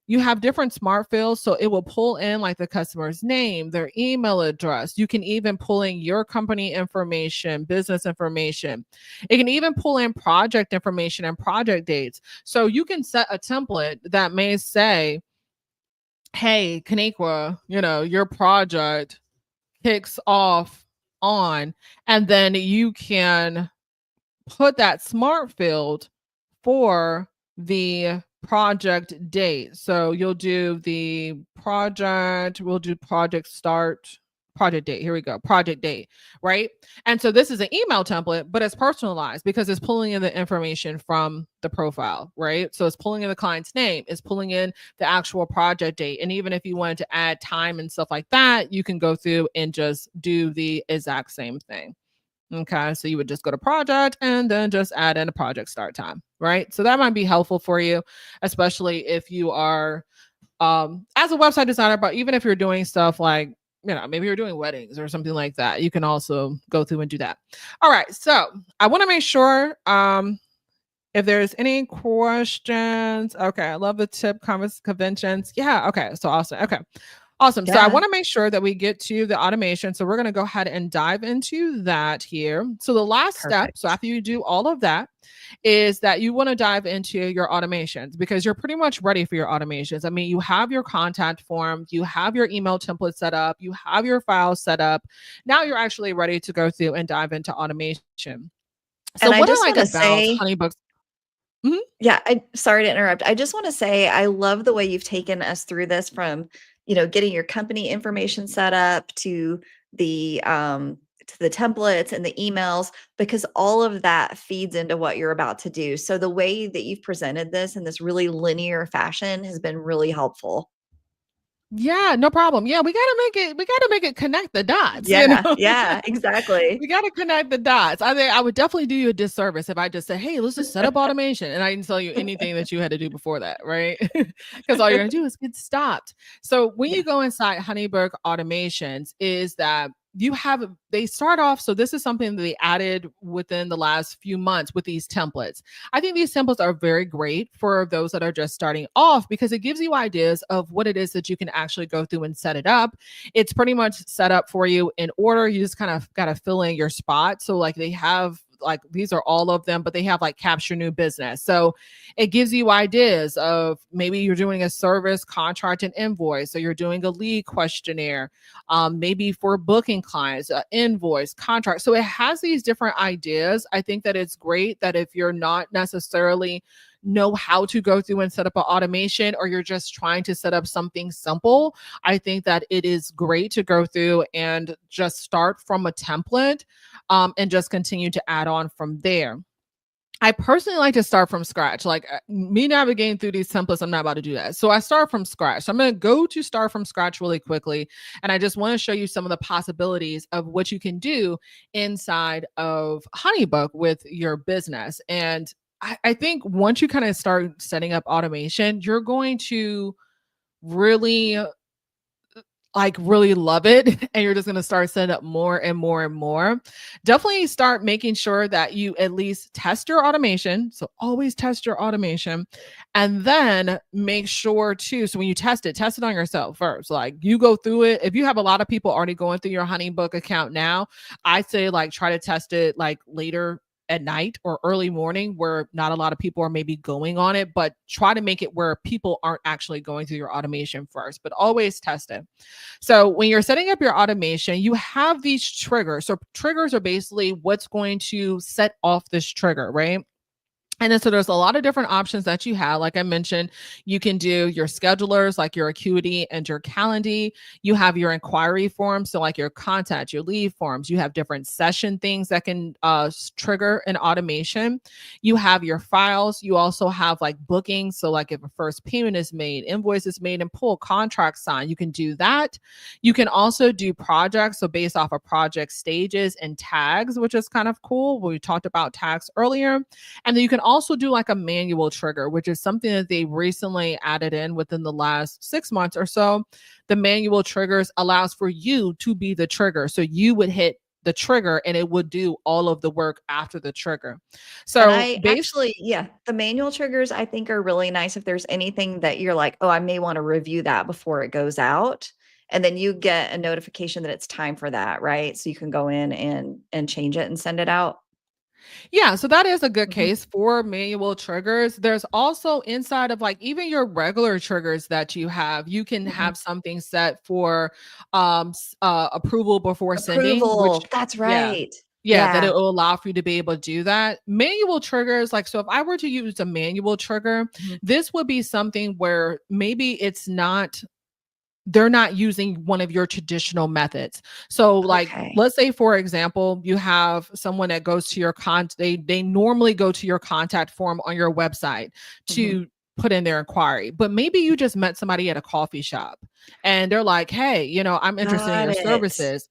You have different smart fields, so it will pull in like the customer's name, their email address. You can even pull in your company information, business information. It can even pull in project information and project dates. So you can set a template that may say, hey, Kenniqua, your project kicks off on, and then you can put that smart field for the project date. So you'll do the project, we'll do project start, project date. Here we go. Project date, right? And so this is an email template, but it's personalized because it's pulling in the information from the profile, right? So it's pulling in the client's name, it's pulling in the actual project date. And even if you wanted to add time and stuff like that, you can go through and just do the exact same thing. Okay, so you would just go to project and then just add in a project start time, right? So that might be helpful for you, especially if you are as a website designer, but even if you're doing stuff like, maybe you're doing weddings or something like that, you can also go through and do that. All right, so I want to make sure if there's any questions. Okay, I love the tip conventions. Yeah, okay, so awesome. Okay. Awesome. So I Yeah. want to make sure that we get to the automation. So we're going to go ahead and dive into that here. So the last step, so Perfect. after you do all of that, is that you want to dive into your automations because you're pretty much ready for your automations. I mean, you have your contact form, you have your email template set up, you have your files set up. Now you're actually ready to go through and dive into automation. So And I what I just like want to about say, HoneyBooks. Mhm. yeah, I sorry to interrupt. I just want to say I love the way you've taken us through this from, getting your company information set up to the templates and the emails, because all of that feeds into what you're about to do. So the way that you've presented this in this really linear fashion has been really helpful. Yeah, no problem. Yeah, we gotta make it connect the dots, Yeah, yeah, exactly. We gotta connect the dots. I think I would definitely do you a disservice if I just said, "Hey, let's just set up automation," and I didn't tell you anything that you had to do before that, right? Because all you're gonna do is get stopped. So when Yeah. you go inside HoneyBook Automations, is that they start off. So this is something that they added within the last few months with these templates. I think these templates are very great for those that are just starting off because it gives you ideas of what it is that you can actually go through and set it up. It's pretty much set up for you in order. You just kind of got to fill in your spot. So like they have like these are all of them, but they have like capture new business. So it gives you ideas of maybe you're doing a service contract and invoice, so you're doing a lead questionnaire, maybe for booking clients, invoice contract. So it has these different ideas. I think that it's great that if you're not necessarily know how to go through and set up an automation or you're just trying to set up something simple, I think that it is great to go through and just start from a template and just continue to add on from there. I personally like to start from scratch. Like me navigating through these templates, I'm not about to do that. So I start from scratch. So I'm going to go to start from scratch really quickly. And I just want to show you some of the possibilities of what you can do inside of HoneyBook with your business. And I think once you kind of start setting up automation, you're going to really really love it and you're just going to start setting up more and more and more. Definitely start making sure that you at least test your automation. So always test your automation and then make sure too. So when you test it on yourself first. Like you go through it. If you have a lot of people already going through your HoneyBook account now, I say like try to test it like later at night or early morning where not a lot of people are maybe going on it, but try to make it where people aren't actually going through your automation first, but always test it. So when you're setting up your automation, you have these triggers. So triggers are basically what's going to set off this trigger, right? And then so there's a lot of different options that you have. Like I mentioned, you can do your schedulers like your Acuity and your Calendly. You have your inquiry forms, so like your contact, your lead forms. You have different session things that can trigger an automation. You have your files. You also have like bookings. So like if a first payment is made, invoice is made and pull, contract signed, you can do that. You can also do projects. So based off of project stages and tags, which is kind of cool. We talked about tags earlier. And then you can also do like a manual trigger, which is something that they recently added in within the last 6 months or so. The manual triggers allows for you to be the trigger. So you would hit the trigger and it would do all of the work after the trigger. And So I actually, yeah, the manual triggers I think are really nice if there's anything that you're like, oh, I may want to review that before it goes out. And then you get a notification that it's time for that, right? So you can go in and change it and send it out. yeah, so that is a good Mhm, case for manual triggers. There's also inside of like even your regular triggers that you have, you can mhm. have something set for approval before sending, which Approval, that's yeah, right. yeah, that it Yeah. will allow for you to be able to do that. Manual triggers, like, so if I were to use a manual trigger, Mhm. this would be something where maybe they're not using one of your traditional methods. So like Okay. let's say for example, you have someone that goes to your they normally go to your contact form on your website Mhm. to put in their inquiry. But maybe you just met somebody at a coffee shop and they're like, "Hey, I'm interested in Got your it. services."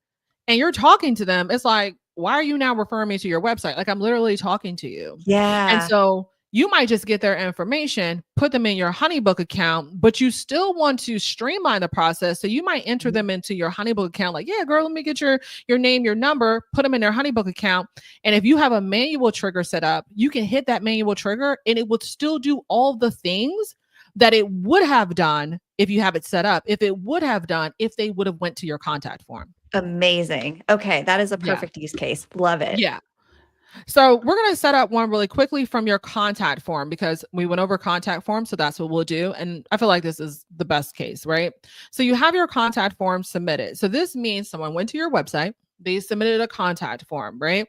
And you're talking to them. It's like, why are you now referring me to your website? Like, I'm literally talking to you. And Yeah. so you might just get their information, put them in your HoneyBook account, but you still want to streamline the process. So you might enter them into your HoneyBook account. Like, yeah, girl, let me get your name, your number, put them in their HoneyBook account. And if you have a manual trigger set up, you can hit that manual trigger and it would still do all the things that it would have done if you have it set up, if it would have done if they would have went to your contact form. Amazing. Okay. That is a perfect use case. Love it. Yeah. So we're going to set up one really quickly from your contact form because we went over contact form. So that's what we'll do. And I feel like this is the best case, right? So you have your contact form submitted. So this means someone went to your website, they submitted a contact form, right?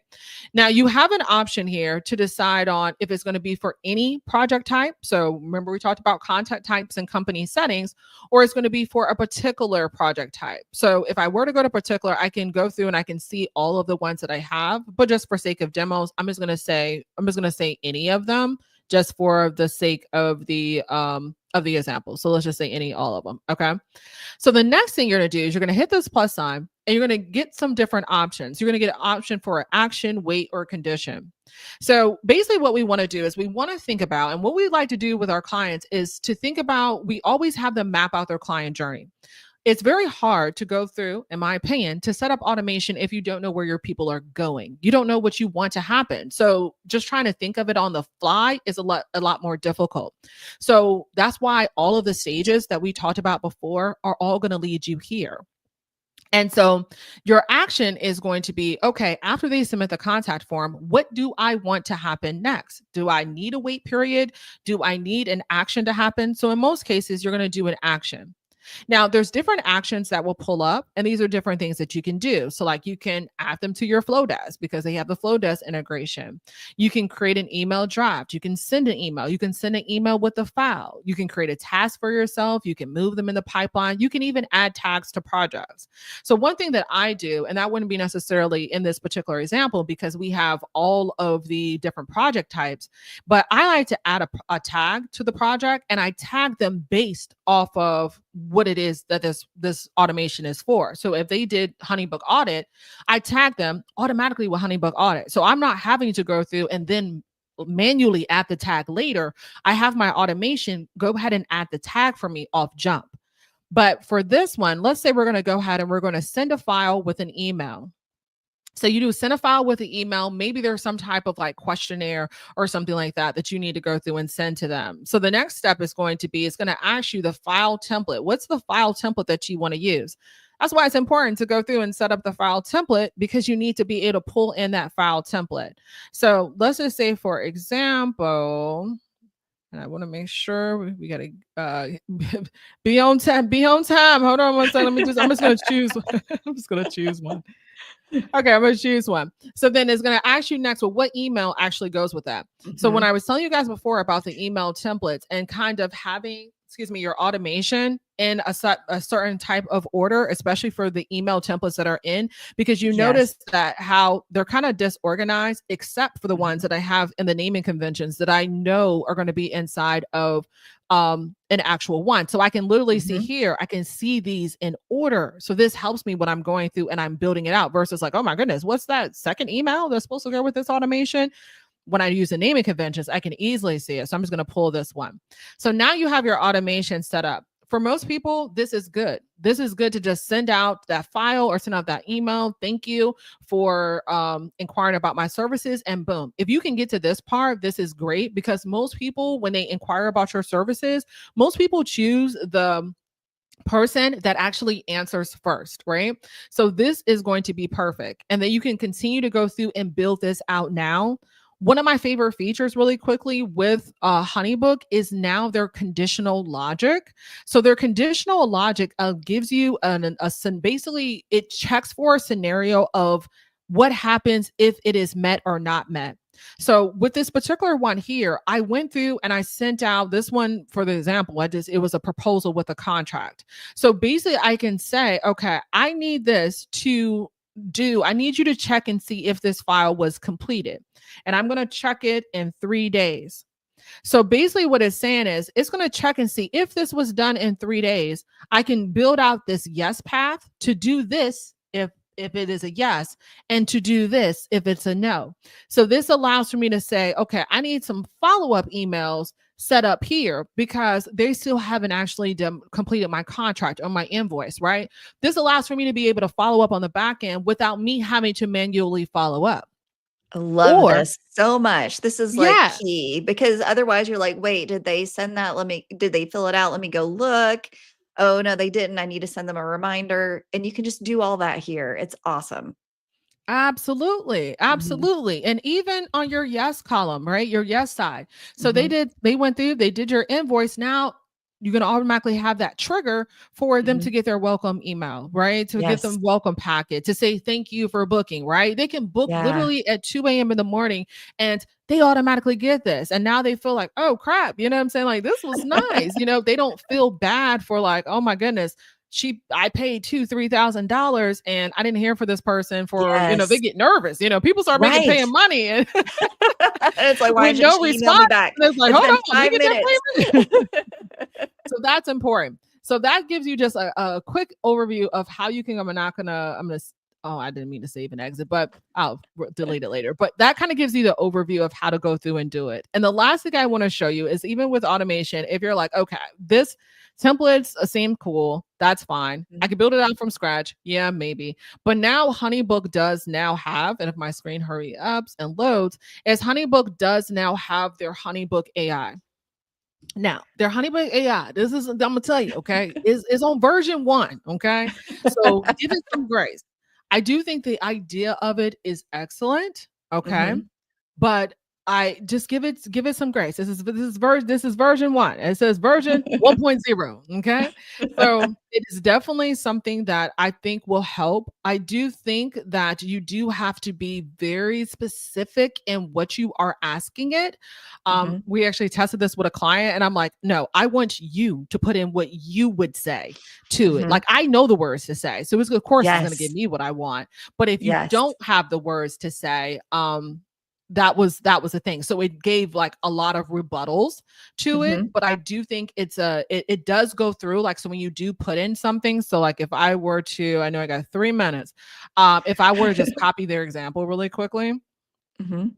Now you have an option here to decide on if it's going to be for any project type. So remember we talked about contact types and company settings, or it's going to be for a particular project type. So if I were to go to particular, I can go through and I can see all of the ones that I have, but just for sake of demos, I'm just going to say any of them just for the sake of the example. So let's just say all of them. Okay. So the next thing you're going to do is you're going to hit this plus sign and you're going to get some different options. You're going to get an option for action, weight, or condition. So basically what we want to do is we want to think about, and what we like to do with our clients is to think about, we always have them map out their client journey. It's very hard to go through, in my opinion, to set up automation if you don't know where your people are going. You don't know what you want to happen. So just trying to think of it on the fly is a lot more difficult. So that's why all of the stages that we talked about before are all going to lead you here. And so your action is going to be, okay, after they submit the contact form, what do I want to happen next? Do I need a wait period? Do I need an action to happen? So in most cases, you're going to do an action. Now, there's different actions that will pull up, and these are different things that you can do. So like you can add them to your Flowdesk because they have the Flowdesk integration. You can create an email draft. You can send an email. You can send an email with a file. You can create a task for yourself. You can move them in the pipeline. You can even add tags to projects. So one thing that I do, and that wouldn't be necessarily in this particular example because we have all of the different project types, but I like to add a tag to the project, and I tag them based off of what it is that this automation is for. So if they did HoneyBook Audit, I tag them automatically with HoneyBook Audit. So I'm not having to go through and then manually add the tag later. I have my automation go ahead and add the tag for me off jump. But for this one, let's say we're going to go ahead and we're going to send a file with an email. So you do send a file with an email. Maybe there's some type of like questionnaire or something like that you need to go through and send to them. So the next step is going to be, it's going to ask you the file template. What's the file template that you want to use? That's why it's important to go through and set up the file template, because you need to be able to pull in that file template. So let's just say, for example, and I want to make sure we got to be on time. Hold on one second. I'm just going to choose. I'm just going to choose one. Okay, I'm going to choose one. So then it's going to ask you next, well, what email actually goes with that? Mm-hmm. So when I was telling you guys before about the email templates and kind of having, your automation in a certain type of order, especially for the email templates that are in, because you notice that how they're kind of disorganized, except for the ones that I have in the naming conventions that I know are going to be inside of an actual one. So I can literally see here, I can see these in order. So this helps me when I'm going through and I'm building it out versus like, oh my goodness, what's that second email that's supposed to go with this automation? When I use the naming conventions, I can easily see it. So I'm just going to pull this one. So now you have your automation set up. For most people, this is good. This is good to just send out that file or send out that email. Thank you for inquiring about my services, and boom. If you can get to this part, this is great, because most people, when they inquire about your services, most people choose the person that actually answers first, right? So this is going to be perfect. And then you can continue to go through and build this out now. One of my favorite features really quickly with HoneyBook is now their conditional logic. So their conditional logic gives you basically it checks for a scenario of what happens if it is met or not met. So with this particular one here, I went through and I sent out this one for the example. It was a proposal with a contract. So basically I can say, okay, I need this to I need you to check and see if this file was completed. And I'm going to check it in 3 days. So basically what it's saying is it's going to check and see if this was done in 3 days. I can build out this yes path to do this if if it is a yes, and to do this if it's a no. So this allows for me to say, okay, I need some follow-up emails set up here because they still haven't actually completed my contract or my invoice, right? This allows for me to be able to follow up on the back end without me having to manually follow up. I love Or, this so much. This is like yeah, key because otherwise you're like, wait, did they send that? Did they fill it out? Let me go look. Oh, no, they didn't. I need to send them a reminder. And you can just do all that here. It's awesome. absolutely, Mhm, absolutely. And even on your yes column, right? Your yes side. So mhm, they went through, they did your invoice. Now you're going to automatically have that trigger for them mhm. to get their welcome email, right? To get Yes. them welcome packet to say thank you for booking, right? They can book Yeah. literally at 2 a.m. in the morning and they automatically get this. And now they feel like, oh crap, you know what I'm saying? Like this was nice. They don't feel bad for like, oh my goodness, I paid $2,000-3,000 and I didn't hear for this person for, they Yes. get nervous. People start making Right. paying money and And it's like, why with didn't no she email me response. back? And it's like, It's hold been on, let me 5 get minutes. that payment. So that's important. So that gives you just a quick overview of how you can. Oh, I didn't mean to save and exit, but I'll delete it later. But that kind of gives you the overview of how to go through and do it. And the last thing I want to show you is even with automation, if you're like, okay, this templates seem cool, that's fine. I Mhm, can build it out from scratch. Yeah, maybe. But now HoneyBook does now have, and if my screen hurry ups and loads, is HoneyBook does now have their HoneyBook AI. Now, their HoneyBook AI, this is I'm gonna tell you, okay, is on version 1, okay? So give it some grace. I do think the idea of it is excellent, okay? mhm. But I just give it some grace. This is version 1. It says version 1.0, okay? So it is definitely something that I think will help. I do think that you do have to be very specific in what you are asking it. Mhm. We actually tested this with a client and I'm like, "No, I want you to put in what you would say to it." Mhm. Like I know the words to say. So of course it's going to give Yes. me what I want. But if you Yes. don't have the words to say, that was a thing. So it gave like a lot of rebuttals to it, Mhm. but I do think it does go through like, so when you do put in something, so like if I were to, I know I got 3 minutes, if I were to just copy their example really quickly, Mhm.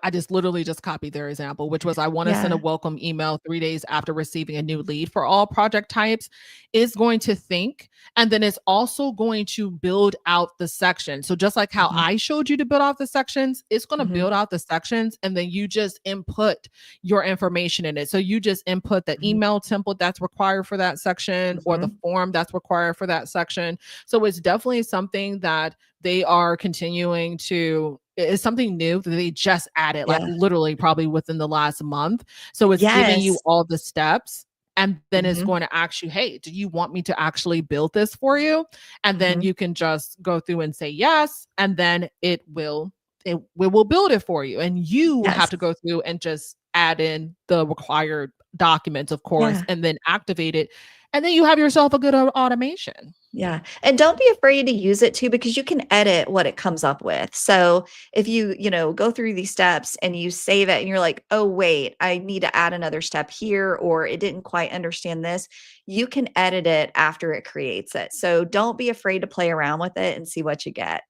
I just literally just copied their example, which was I want to send a Yeah. welcome email 3 days after receiving a new lead for all project types. Is going to think, and then it's also going to build out the section. So just like how Mhm. I showed you to build out the sections, it's going to Mhm. build out the sections, and then you just input your information in it. So you just input the Mhm. email template that's required for that section or the Mhm. form that's required for that section. So it's definitely something that they are continuing to, it's something new that they just added like Yeah. literally probably within the last month. So it's giving you Yes. all the steps and then it's Mhm. going to ask you, hey, do you want me to actually build this for you? And then Mhm. you can just go through and say yes, and then it will build it for you, and you have Yes. to go through and just add in the required documents, of course, Yeah. and then activate it, and then you have yourself a good automation. Yeah. And don't be afraid to use it too, because you can edit what it comes up with. So if you go through these steps and you save it and you're like, oh, wait, I need to add another step here, or it didn't quite understand this, you can edit it after it creates it. So don't be afraid to play around with it and see what you get.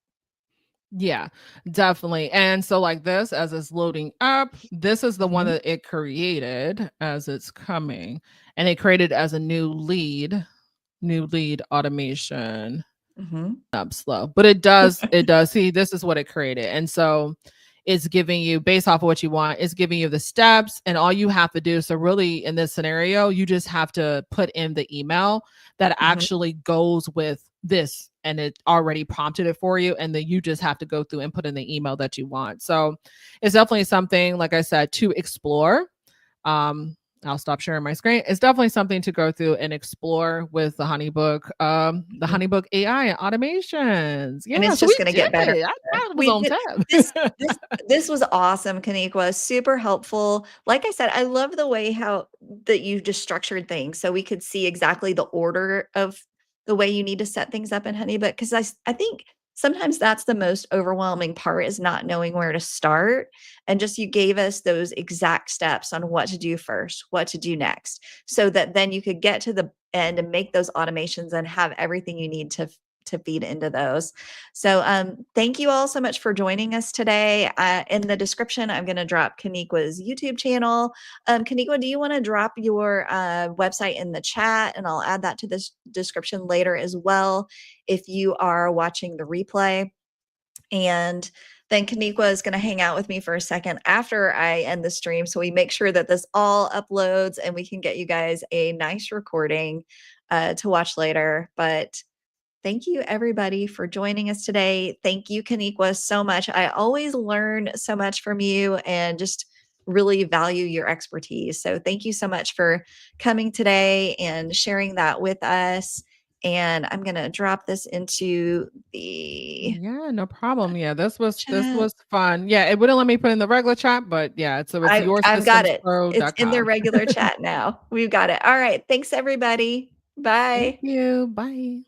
Yeah, definitely. And so like this, as it's loading up, this is the one Mhm. that it created as it's coming. And it created as a new lead automation Mhm. up slow. But it does see this is what it created. And so it's giving you based off of what you want, it's giving you the steps and all you have to do. So really in this scenario, you just have to put in the email that Mhm. actually goes with this and it already prompted it for you. And then you just have to go through and put in the email that you want. So it's definitely something, like I said, to explore. Um, I'll stop sharing my screen. It's definitely something to go through and explore with the Mhm. HoneyBook AI automations. And Yeah, it's so we just gonna did get better. it. I And better. thought it was We on did this tab. this this was awesome, Kenniqua, super helpful. Like I said, I love the way how that you just structured things so we could see exactly the order of the way you need to set things up in HoneyBook, 'cause I think sometimes that's the most overwhelming part is not knowing where to start, and just you gave us those exact steps on what to do first, what to do next, so that then you could get to the end and make those automations and have everything you need to feed into those. So thank you all so much for joining us today. In the description, I'm going to drop Kenniqua's YouTube channel. Kenniqua, do you want to drop your website in the chat? And I'll add that to this description later as well if you are watching the replay. And then Kenniqua is going to hang out with me for a second after I end the stream, so we make sure that this all uploads and we can get you guys a nice recording to watch later. But thank you everybody for joining us today. Thank you, Kenniqua, so much. I always learn so much from you and just really value your expertise. So thank you so much for coming today and sharing that with us. And I'm going to drop this into the no problem. Yeah, this was chat. fun. Yeah, it wouldn't let me put in the regular chat, but yeah, so it's I've got it. It's in the yoursystemspro.com. regular chat now. We've got it. All right. Thanks, everybody. Thank Bye. you. Bye.